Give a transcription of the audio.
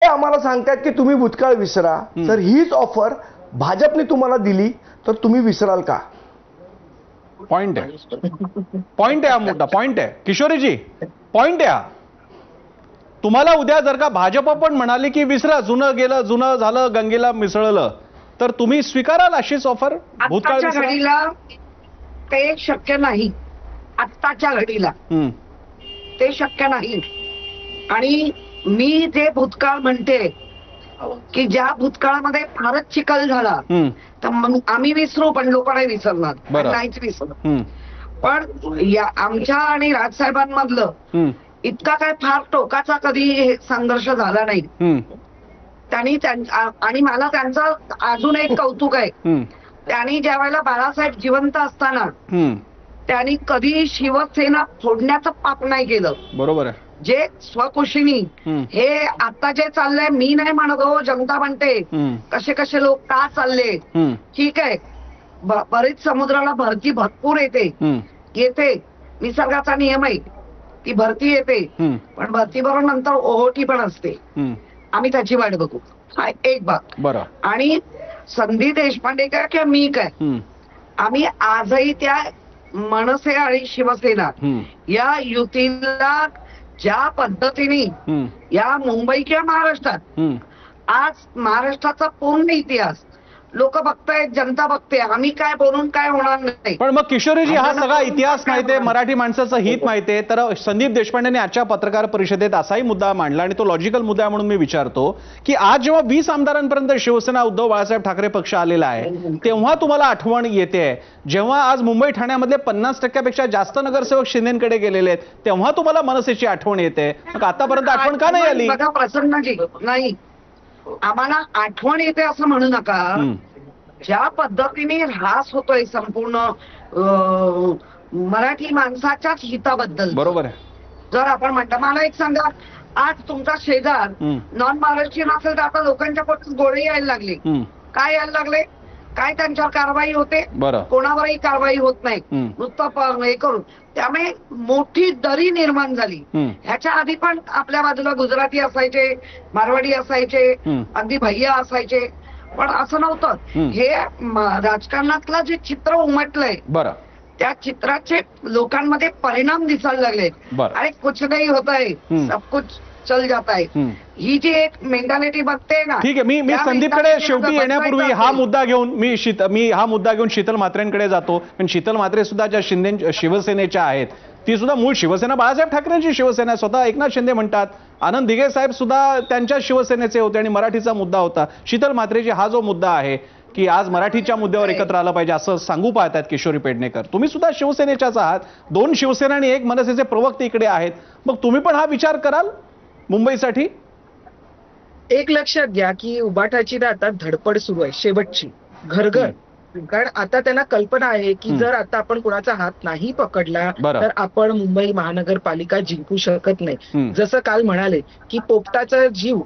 ते आम्हाला सांगतात की तुम्ही भूतकाळ विसरा. जर हीच ऑफर भाजपने तुम्हाला दिली तर तुम्ही विसराल का? पॉइंट आहे हा मोठा पॉइंट आहे किशोरीजी, पॉइंट आहे हा. तुम्हाला उद्या जर का भाजप पण म्हणाली की विसरा, जुनं गेलं, जुनं झालं, गंगेला मिसळलं, तर तुम्ही स्वीकाराल अशीच ऑफर? भूतकाळ घडीला ते शक्य नाही. आत्ताच्या घडीला ते शक्य नाही. आणि मी जे भूतकाळ म्हणते की ज्या भूतकाळामध्ये फारच चिखल झाला तर आम्ही विसरू, पण लोक नाही विसरणार, नाहीच विसरणार. पण या आमच्या आणि राजसाहेबांमधलं इतका काय फार टोकाचा कधी संघर्ष झाला नाही. त्यांनी आणि मला त्यांचं अजून एक कौतुक आहे, त्यांनी ज्या वेळेला बाळासाहेब जिवंत असताना त्यांनी कधी शिवसेना फोडण्याचं पाप नाही केलं. बरोबर आहे. जे स्वकुशीनी हे आता जे चाललंय, मी नाही म्हणत हो, जनता म्हणते कसे कसे लोक का चालले. ठीक आहे, बरीच समुद्राला भरती भरपूर येते, निसर्गाचा नियम आहे, ती भरती येते, पण भरती बरोबर नंतर ओहोटी पण असते. आम्ही त्याची वाट बघू, हा एक भाग. बरं. आणि संदीप देशपांडे काय किंवा मी काय, आम्ही आजही त्या मनसे आणि शिवसेना या युतीला ज्या पद्धतीने या मुंबई किंवा महाराष्ट्रात आज महाराष्ट्राचा पूर्ण इतिहास लोक बघतायत, जनता बघते, आम्ही काय बोलून काय होणार नाही. पण मग किशोरीजी, हा सगळा इतिहास माहितीये, मराठी माणसाचं हित माहितीये, तर संदीप देशपांडेंनी आजच्या पत्रकार परिषदेत असाही मुद्दा मांडला, आणि तो लॉजिकल मुद्दा म्हणून मी विचारतो की आज जेव्हा 20 आमदारांपर्यंत शिवसेना उद्धव बाळासाहेब ठाकरे पक्ष आलेला आहे, तेव्हा तुम्हाला आठवण येते, जेव्हा आज मुंबई ठाण्यामधले 50% जास्त नगरसेवक शिंदेकडे गेलेले आहेत, तेव्हा तुम्हाला मनसेची आठवण येते. मग आतापर्यंत आठवण का नाही आली? बघा प्रसन्नजी, नाही, आम्हाला आठवण येते असं म्हणू नका. ज्या पद्धतीने ऱ्हास होतोय संपूर्ण मराठी माणसाच्याच हिताबद्दल, बरोबर आहे. जर आपण म्हणता, मला एक सांगा, आज तुमचा शेजार नॉन महाराष्ट्रीयन असेल तर आता लोकांच्या पोटात गोळे यायला लागले. काय यायला लागले? काय त्यांच्यावर कारवाई होते? कोणावरही कारवाई होत नाही, नुसतं हे करून. त्यामुळे मोठी दरी निर्माण झाली. ह्याच्या आधी पण आपल्या बाजूला गुजराती असायचे, मारवाडी असायचे, अगदी भैया असायचे, पण असं नव्हतं. हे राजकारणातलं जे चित्र उमटलंय, त्या चित्राचे लोकांमध्ये परिणाम दिसायला लागले. अरे कुछ नाही होत आहे, सब कुछ चल जाता है, ही जी एक मेंटॅलिटी बघते ना. ठीक आहे, मी संदीपकडे शेवटी येण्यापूर्वी हा मुद्दा घेऊन शीतल म्हात्रेंकडे जातो. पण शीतल म्हात्रे सुद्धा ज्या शिंदे शिवसेनेच्या आहेत, ती सुद्धा मूळ शिवसेना बाळासाहेब ठाकरेंची शिवसेना, स्वतः एकनाथ शिंदे म्हणतात. आनंद दिघे साहेब सुद्धा त्यांच्या शिवसेनेचे होते आणि मराठीचा मुद्दा होता. शीतल म्हात्रेजी, हा जो मुद्दा आहे की आज मराठीच्या मुद्द्यावर एकत्र आलं पाहिजे असं सांगू पाहतात किशोरी पेडणेकर, तुम्ही सुद्धा शिवसेनेच्याच आहात. 2 शिवसेना आणि 1 मनसेचे प्रवक्ते इकडे आहेत. मग तुम्ही पण हा विचार कराल मुंबईसाठी? एक लक्षात घ्या की उबाटाची आता धडपड सुरू आहे, शेवटची, घरघर. कारण आता त्यांना कल्पना आहे की जर आता आपण कुणाचा हात नाही पकडला तर आपण मुंबई महानगरपालिका जिंकू शकत नाही. जसं काल म्हणाले की पोपटाचा जीव